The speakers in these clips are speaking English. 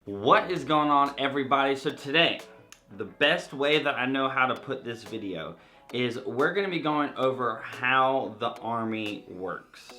What is going on, everybody? So today, the best way that I know how to put this video is we're going to be going over how the Army works.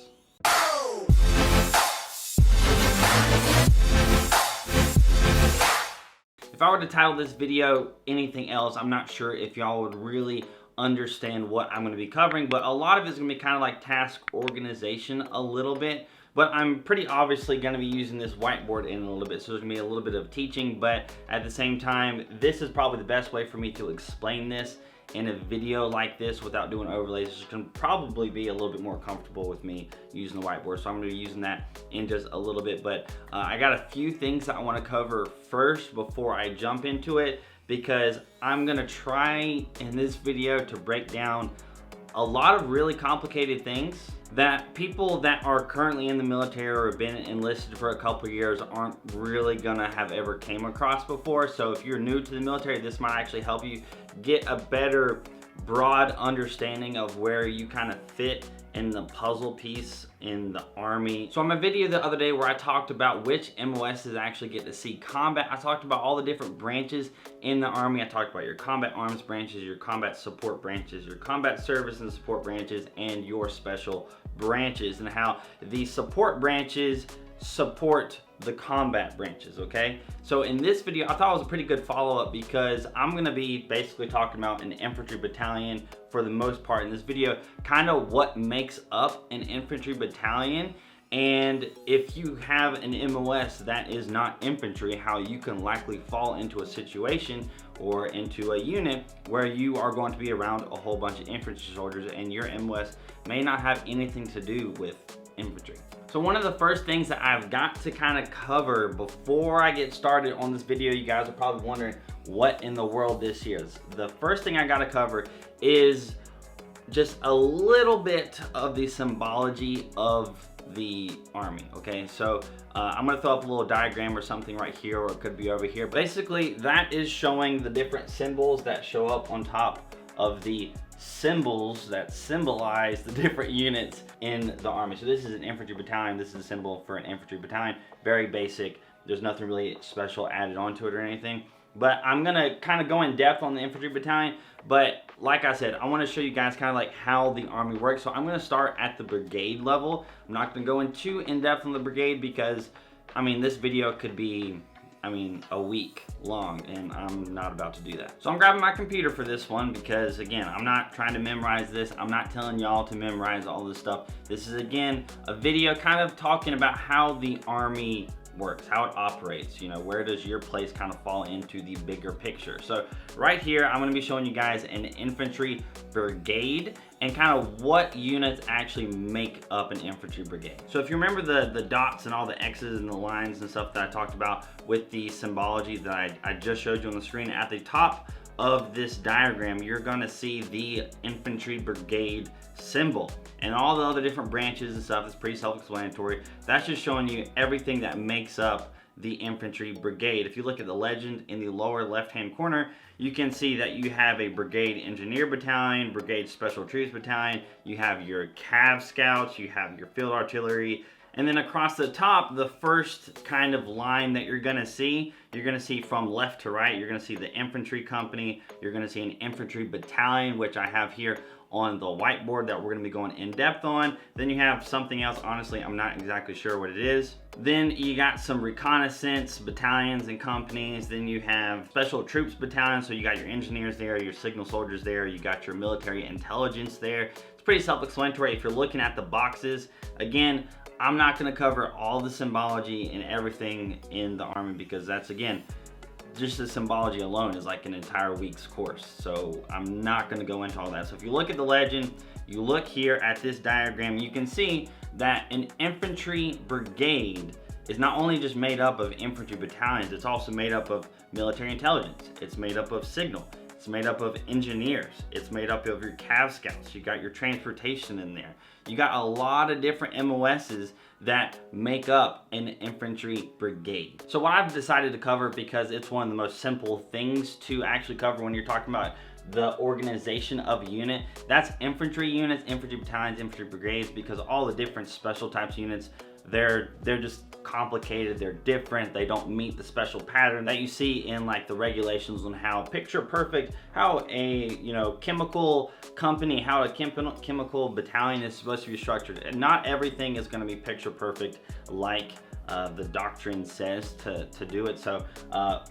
If I were to title this video anything else, I'm not sure if y'all would really understand what I'm going to be covering, but a lot of it's going to be kind of like task organization a little bit. But I'm pretty obviously going to be using this whiteboard in a little bit, so there's going to be a little bit of teaching, but at the same time, this is probably the best way for me to explain this in a video like this without doing overlays. It's going to probably be a little bit more comfortable with me using the whiteboard, so I'm going to be using that in just a little bit. But I got a few things that I want to cover first before I jump into it, because I'm going to try in this video to break down a lot of really complicated things that people that are currently in the military or have been enlisted for a couple years aren't really gonna have ever came across before. So if you're new to the military, this might actually help you get a better broad understanding of where you kind of fit in the puzzle piece in the Army. So on my video the other day where I talked about which MOSs actually get to see combat, I talked about all the different branches in the Army. I talked about your combat arms branches, your combat support branches, your combat service and support branches, and your special branches, and how the support branches support the combat branches, okay? So in this video, I thought it was a pretty good follow-up because I'm gonna be basically talking about an infantry battalion for the most part in this video, kind of what makes up an infantry battalion, and if you have an MOS that is not infantry, how you can likely fall into a situation or into a unit where you are going to be around a whole bunch of infantry soldiers and your MOS may not have anything to do with infantry. So one of the first things that I've got to kind of cover before I get started on this video, you guys are probably wondering what in the world this is. The first thing I got to cover is just a little bit of the symbology of the Army, okay? So I'm gonna throw up a little diagram or something right here, or it could be over here. Basically, that is showing the different symbols that show up on top of the symbols that symbolize the different units in the Army. So this is an infantry battalion. This is a symbol for an infantry battalion. Very basic. There's nothing really special added onto it or anything. But I'm gonna kind of go in depth on the infantry battalion. But like I said, I want to show you guys kind of like how the Army works. So I'm gonna start at the brigade level. I'm not gonna go in too in depth on the brigade because, I mean, this video could be, a week long, and I'm not about to do that. So I'm grabbing my computer for this one because, again, I'm not trying to memorize this. I'm not telling y'all to memorize all this stuff. This is, again, a video kind of talking about how the Army works, how it operates, you know, where does your place kind of fall into the bigger picture. So right here, I'm gonna be showing you guys an infantry brigade and kind of what units actually make up an infantry brigade. So if you remember the dots and all the X's and the lines and stuff that I talked about with the symbology that I just showed you on the screen, at the top of this diagram, you're gonna see the infantry brigade symbol, and all the other different branches and stuff is pretty self-explanatory. That's just showing you everything that makes up the infantry brigade. If you look at the legend in the lower left-hand corner, you can see that you have a brigade engineer battalion, brigade special troops battalion, you have your Cav scouts, you have your field artillery, and then across the top, the first kind of line that you're gonna see from left to right, you're gonna see the infantry company, you're gonna see an infantry battalion, which I have here on the whiteboard that we're gonna be going in depth on. Then you have something else, honestly, I'm not exactly sure what it is. Then you got some reconnaissance battalions and companies. Then you have special troops battalions, so you got your engineers there, your signal soldiers there, you got your military intelligence there. It's pretty self-explanatory if you're looking at the boxes. Again, I'm not gonna cover all the symbology and everything in the Army because that's, again, just the symbology alone is like an entire week's course. So I'm not gonna go into all that. So if you look at the legend, you look here at this diagram, you can see that an infantry brigade is not only just made up of infantry battalions, it's also made up of military intelligence. It's made up of signal. It's made up of engineers. It's made up of your Cav scouts. You got your transportation in there. You got a lot of different MOSs that make up an infantry brigade. So what I've decided to cover, because it's one of the most simple things to actually cover when you're talking about the organization of a unit, that's infantry units, infantry battalions, infantry brigades, because all the different special types of units they're just complicated, they're different, they don't meet the special pattern that you see in like the regulations on how picture perfect, how a chemical company, how a chemical battalion is supposed to be structured. And not everything is going to be picture perfect like the doctrine says to do it. So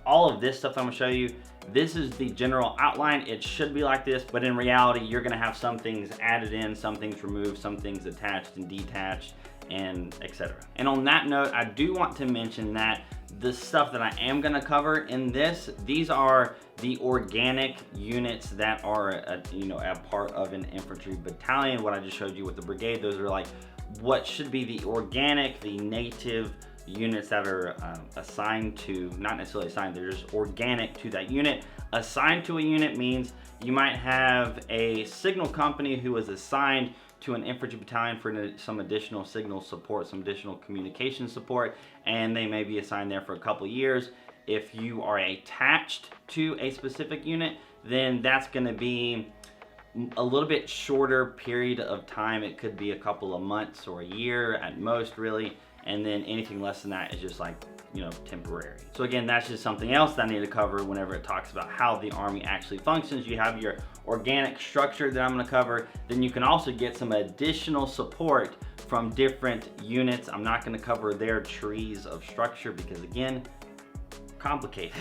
all of this stuff I'm going to show you, this is the general outline. It should be like this, but in reality you're going to have some things added in, some things removed, some things attached and detached, and etc. And on that note, I do want to mention that the stuff that I am going to cover in this, these are the organic units that are a part of an infantry battalion. What I just showed you with the brigade, those are like what should be the organic, the native units that are assigned to, not necessarily assigned, they're just organic to that unit. Assigned to a unit means you might have a signal company who is assigned to an infantry battalion for some additional signal support, some additional communication support, and they may be assigned there for a couple of years. If you are attached to a specific unit, then that's going to be a little bit shorter period of time. It could be a couple of months or a year at most, really, and then anything less than that is just like temporary. So again, that's just something else that I need to cover whenever it talks about how the Army actually functions. You have your organic structure that I'm going to cover, then you can also get some additional support from different units. I'm not going to cover their trees of structure because again, complicated.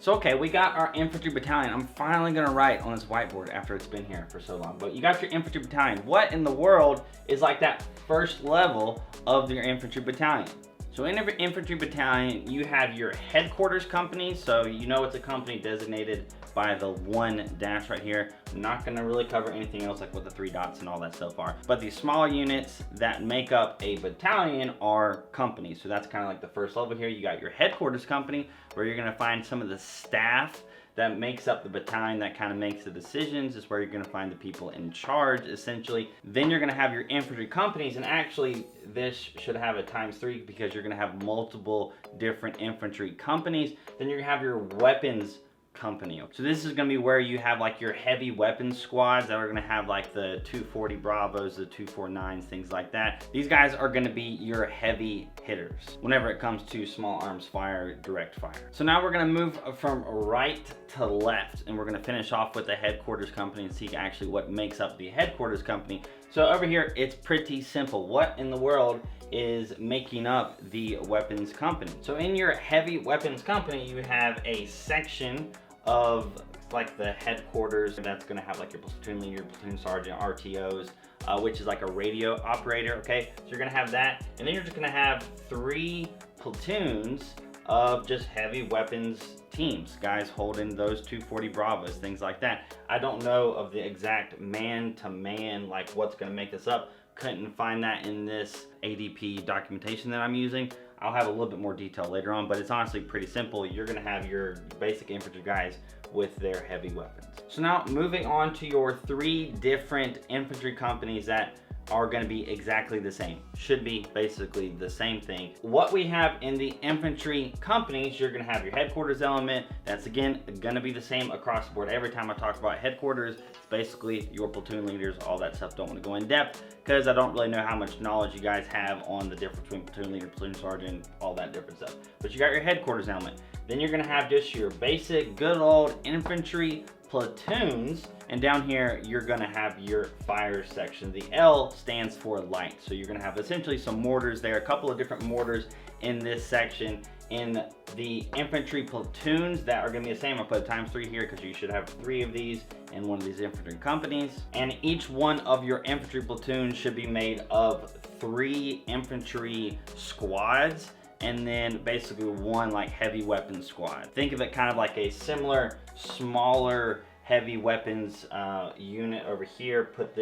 So okay, we got our infantry battalion. I'm finally going to write on this whiteboard after it's been here for so long. But you got your infantry battalion. What in the world is like that first level of your infantry battalion? So in every infantry battalion, you have your headquarters company. So it's a company designated by the 1 dash right here. I'm not gonna really cover anything else like what the 3 dots and all that stuff are. But the smaller units that make up a battalion are companies. So that's kind of like the first level here. You got your headquarters company where you're gonna find some of the staff that makes up the battalion that kind of makes the decisions. Is where you're gonna find the people in charge, essentially. Then you're gonna have your infantry companies, and actually this should have a ×3 because you're gonna have multiple different infantry companies. Then you're gonna have your weapons company. So this is going to be where you have like your heavy weapons squads that are going to have like the 240 Bravos, the 249s, things like that. These guys are going to be your heavy hitters whenever it comes to small arms fire, direct fire. So now we're going to move from right to left, and we're going to finish off with the headquarters company and see actually what makes up the headquarters company. So over here, it's pretty simple. What in the world is making up the weapons company? So in your heavy weapons company, you have a section of like the headquarters that's going to have like your platoon leader, platoon sergeant, RTOs, which is like a radio operator. Okay, so you're going to have that, and then you're just going to have 3 platoons of just heavy weapons teams, guys holding those 240 Bravos, things like that. I don't know of the exact man-to-man, like what's going to make this up. Couldn't find that in this ADP documentation that I'm using. I'll have a little bit more detail later on, but it's honestly pretty simple. You're going to have your basic infantry guys with their heavy weapons. So now moving on to your 3 different infantry companies that are going to be exactly the same. Should be basically the same thing. What we have in the infantry companies, you're going to have your headquarters element. That's again going to be the same across the board. Every time I talk about headquarters, it's basically your platoon leaders, all that stuff. Don't want to go in depth because I don't really know how much knowledge you guys have on the difference between platoon leader, platoon sergeant, all that different stuff. But you got your headquarters element. Then you're going to have just your basic good old infantry platoons, and down here you're going to have your fire section. The L stands for light, so you're going to have essentially some mortars there, a couple of different mortars in this section. In the infantry platoons that are going to be the same, I'll put a ×3 here because you should have 3 of these in one of these infantry companies, and each one of your infantry platoons should be made of 3 infantry squads, and then basically 1 like heavy weapons squad. Think of it kind of like a similar, smaller heavy weapons unit over here. Put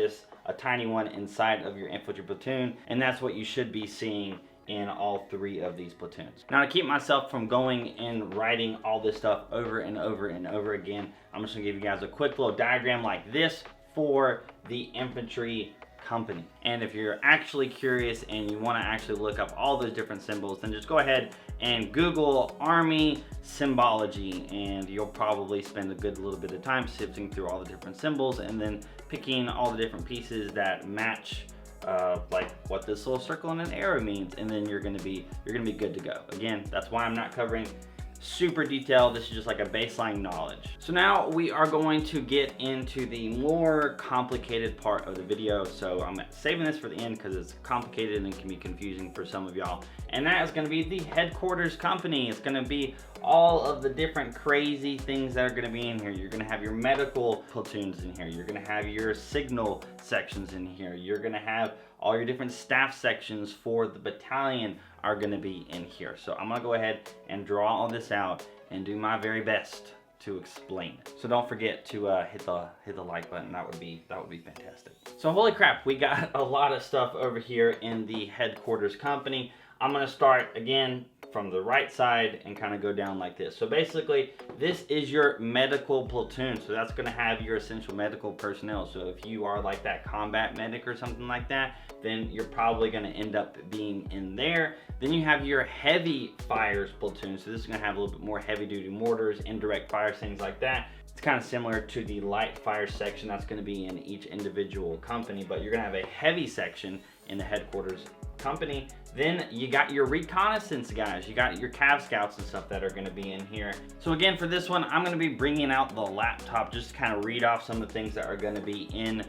a tiny one inside of your infantry platoon, and that's what you should be seeing in all 3 of these platoons. Now, to keep myself from going and writing all this stuff over and over and over again, I'm just gonna give you guys a quick little diagram like this for the infantry company. And if you're actually curious and you want to actually look up all those different symbols, then just go ahead and Google Army symbology, and you'll probably spend a good little bit of time sifting through all the different symbols and then picking all the different pieces that match like what this little circle and an arrow means, and then you're gonna be good to go. Again, that's why I'm not covering super detailed. This is just like a baseline knowledge. So now we are going to get into the more complicated part of the video. So I'm saving this for the end because it's complicated and can be confusing for some of y'all. And that is going to be the headquarters company. It's going to be all of the different crazy things that are going to be in here. You're going to have your medical platoons in here. You're going to have your signal sections in here. You're going to have all your different staff sections for the battalion are going to be in here. So I'm going to go ahead and draw all this out and do my very best to explain it. So don't forget to hit the like button. That would be fantastic. So holy crap, we got a lot of stuff over here in the headquarters company. I'm going to start again from the right side and kind of go down like this. So basically, this is your medical platoon. So that's going to have your essential medical personnel. So if you are like that combat medic or something like that, then you're probably going to end up being in there. Then you have your heavy fires platoon. So this is going to have a little bit more heavy duty mortars, indirect fires, things like that. It's kind of similar to the light fire section that's going to be in each individual company, but you're going to have a heavy section in the headquarters company. Then you got your reconnaissance guys, you got your Cav scouts and stuff that are going to be in here. So again, for this one, I'm going to be bringing out the laptop just to kind of read off some of the things that are going to be in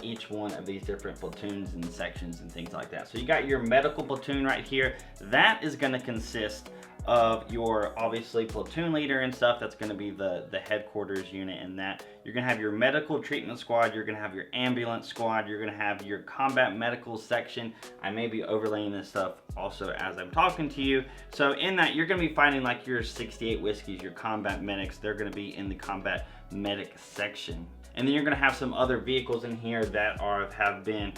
each one of these different platoons and sections and things like that. So you got your medical platoon right here. That is going to consist of your obviously platoon leader and stuff. That's going to be the headquarters unit, and that you're going to have your medical treatment squad, you're going to have your ambulance squad, you're going to have your combat medical section. I may be overlaying this stuff also as I'm talking to you. So in that, you're going to be finding like your 68 whiskeys, your combat medics. They're going to be in the combat medic section. And then you're going to have some other vehicles in here that have been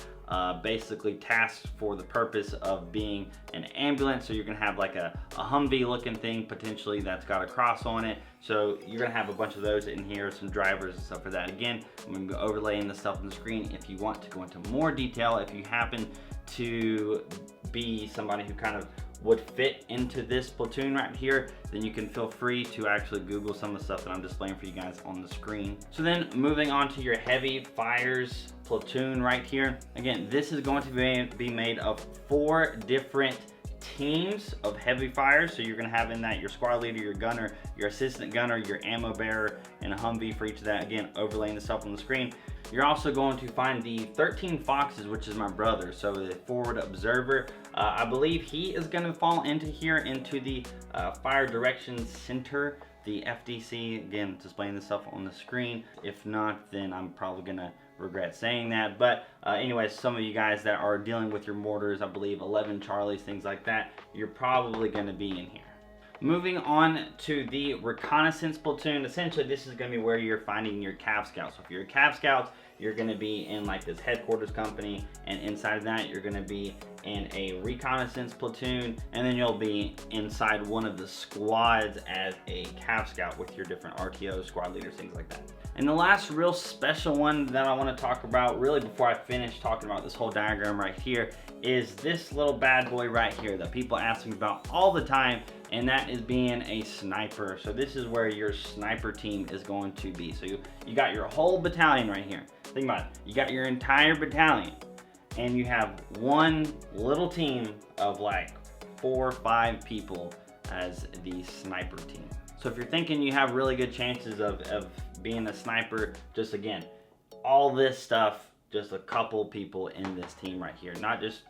basically tasked for the purpose of being an ambulance. So you're going to have like a Humvee looking thing potentially that's got a cross on it. So you're going to have a bunch of those in here, some drivers and stuff for that. Again, I'm going to be overlaying this stuff on the screen. If you want to go into more detail, if you happen to be somebody who kind of would fit into this platoon right here, then you can feel free to actually Google some of the stuff that I'm displaying for you guys on the screen. So then moving on to your heavy fires platoon right here. Again, this is going to be made of 4 different teams of heavy fires. So you're going to have in that your squad leader, your gunner, your assistant gunner, your ammo bearer, and a Humvee for each of that. Again, overlaying the stuff on the screen. You're also going to find the 13 Foxes, which is my brother. So the forward observer, I believe he is going to fall into here into the fire direction center, the FDC. Again, displaying this stuff on the screen. If not, then I'm probably going to regret saying that. But anyways, some of you guys that are dealing with your mortars, I believe 11 Charlies, things like that, you're probably going to be in here. Moving on to the reconnaissance platoon, essentially this is going to be where you're finding your Cav scouts. So if you're a Cav scouts, you're going to be in like this headquarters company, and inside of that you're going to be in a reconnaissance platoon, and then you'll be inside one of the squads as a Cav scout with your different RTOs, squad leaders, things like that. And the last real special one that I want to talk about, really before I finish talking about this whole diagram right here, is this little bad boy right here that people ask me about all the time, and that is being a sniper. So this is where your sniper team is going to be. So you got your whole battalion right here. Think about it. You got your entire battalion, and you have one little team of like 4 or 5 people as the sniper team. So if you're thinking you have really good chances of being a sniper, just again, all this stuff, just a couple people in this team right here. Not just,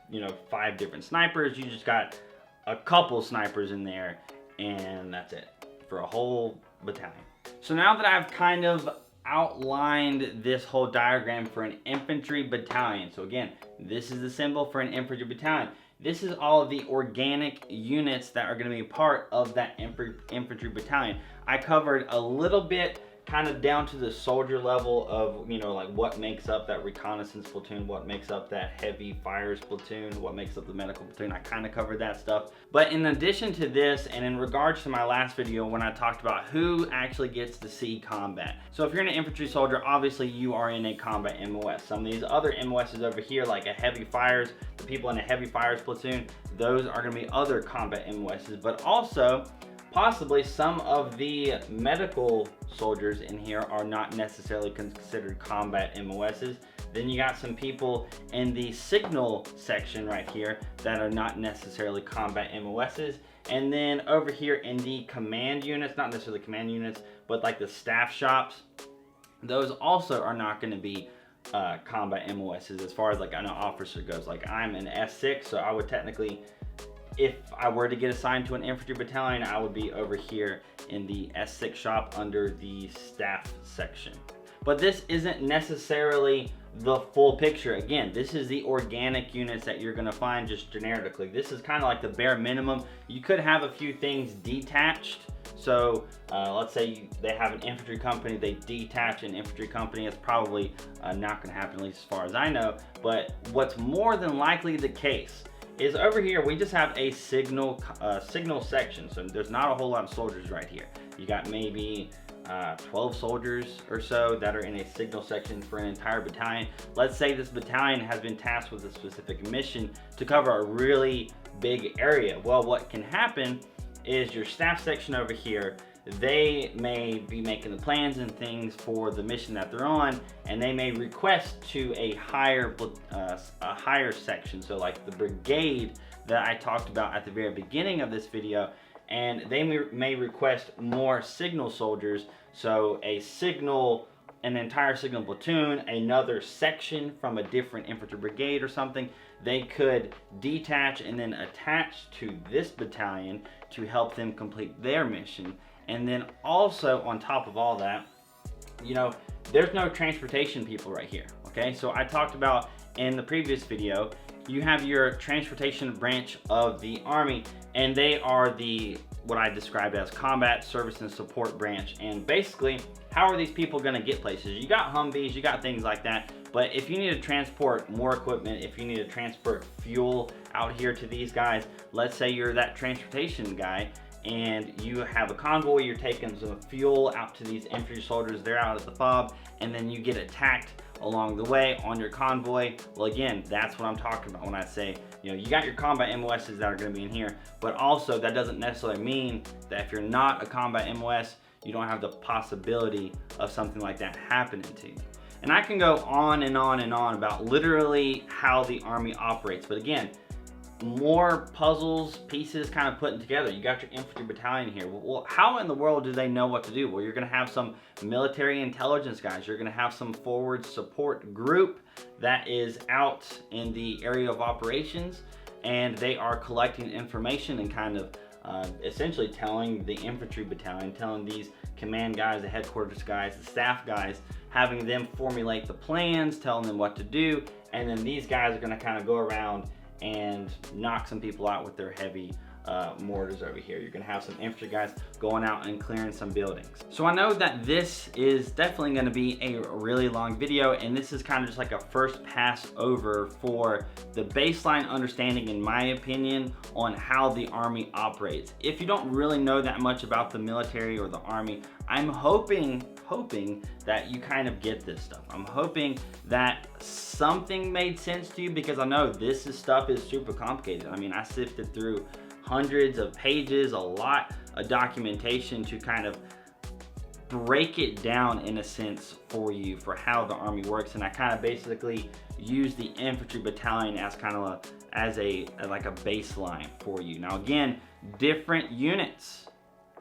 5 different snipers. You just got a couple snipers in there, and that's it for a whole battalion. So now that I've kind of outlined this whole diagram for an infantry battalion, so again, this is the symbol for an infantry battalion. This is all of the organic units that are going to be part of that infantry battalion. I covered a little bit kind of down to the soldier level of, like what makes up that reconnaissance platoon, what makes up that heavy fires platoon, what makes up the medical platoon. I kind of covered that stuff. But in addition to this, and in regards to my last video when I talked about who actually gets to see combat. So if you're an infantry soldier, obviously you are in a combat MOS. Some of these other MOSs over here, like a heavy fires, the people in a heavy fires platoon, those are going to be other combat MOSs, but also possibly some of the medical soldiers in here are not necessarily considered combat MOSs. Then you got some people in the signal section right here that are not necessarily combat MOSs. And then over here in the command units, not necessarily command units, but like the staff shops, those also are not going to be combat MOSs as far as like an officer goes. Like I'm an S6, so I would technically, if I were to get assigned to an infantry battalion, I would be over here in the S6 shop under the staff section. But this isn't necessarily the full picture. Again, this is the organic units that you're gonna find just generically. This is kind of like the bare minimum. You could have a few things detached. So let's say they have an infantry company, they detach an infantry company. It's probably not gonna happen, at least as far as I know. But what's more than likely the case is over here, we just have a signal section. So there's not a whole lot of soldiers right here. You got maybe 12 soldiers or so that are in a signal section for an entire battalion. Let's say this battalion has been tasked with a specific mission to cover a really big area. Well, what can happen is your staff section over here, they may be making the plans and things for the mission that they're on, and they may request to a higher section. So like the brigade that I talked about at the very beginning of this video, and they may request more signal soldiers. So an entire signal platoon, another section from a different infantry brigade or something, they could detach and then attach to this battalion to help them complete their mission. And then also on top of all that, you know, there's no transportation people right here, okay? So I talked about in the previous video, you have your transportation branch of the Army, and they are what I described as combat service and support branch. And basically, how are these people gonna get places? You got Humvees, you got things like that, but if you need to transport more equipment, if you need to transport fuel out here to these guys, let's say you're that transportation guy, and you have a convoy, you're taking some fuel out to these infantry soldiers, they're out at the FOB, and then you get attacked along the way on your convoy. Well, again, that's what I'm talking about when I say, you know, you got your combat MOSs that are going to be in here, but also that doesn't necessarily mean that if you're not a combat MOS, you don't have the possibility of something like that happening to you. And I can go on and on and on about literally how the Army operates, but again, more puzzles, pieces kind of putting together. You got your infantry battalion here. Well, how in the world do they know what to do? Well, you're going to have some military intelligence guys. You're going to have some forward support group that is out in the area of operations, and they are collecting information and kind of essentially telling the infantry battalion, telling these command guys, the headquarters guys, the staff guys, having them formulate the plans, telling them what to do, and then these guys are going to kind of go around and knock some people out with their heavy mortars over here. You're gonna have some infantry guys going out and clearing some buildings. So I know that this is definitely gonna be a really long video, and this is kind of just like a first pass over for the baseline understanding, in my opinion, on how the Army operates. If you don't really know that much about the military or the Army, I'm hoping that you kind of get this stuff. I'm hoping that something made sense to you, because I know stuff is super complicated. I mean, I sifted through hundreds of pages, a lot of documentation to kind of break it down in a sense for you for how the Army works. And I kind of basically use the infantry battalion as kind of like a baseline for you. Now again, different units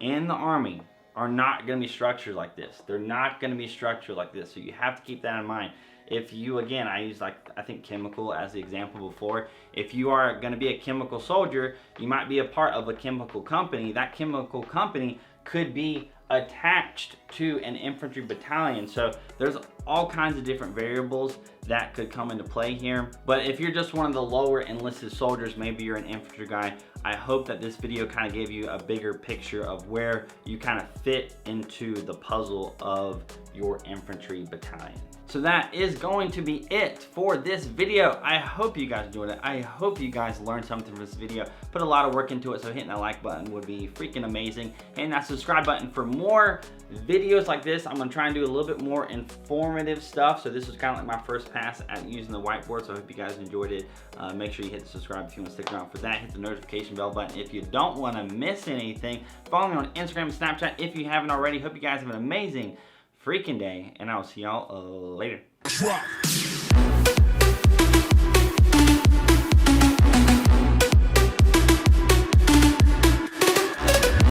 in the Army are not going to be structured like this. They're not going to be structured like this. So you have to keep that in mind. If you, again, I use I think chemical as the example before. If you are going to be a chemical soldier, you might be a part of a chemical company. That chemical company could be attached to an infantry battalion. So there's all kinds of different variables that could come into play here. But if you're just one of the lower enlisted soldiers, maybe you're an infantry guy, I hope that this video kind of gave you a bigger picture of where you kind of fit into the puzzle of your infantry battalion. So that is going to be it for this video. I hope you guys enjoyed it. I hope you guys learned something from this video. Put a lot of work into it, so hitting that like button would be freaking amazing. And that subscribe button for more videos like this. I'm gonna try and do a little bit more informative stuff. So this was kind of like my first pass at using the whiteboard. So I hope you guys enjoyed it. Make sure you hit the subscribe if you want to stick around for that. Hit the notification bell button if you don't want to miss anything. Follow me on Instagram and Snapchat if you haven't already. Hope you guys have an amazing freaking day, and I'll see y'all later.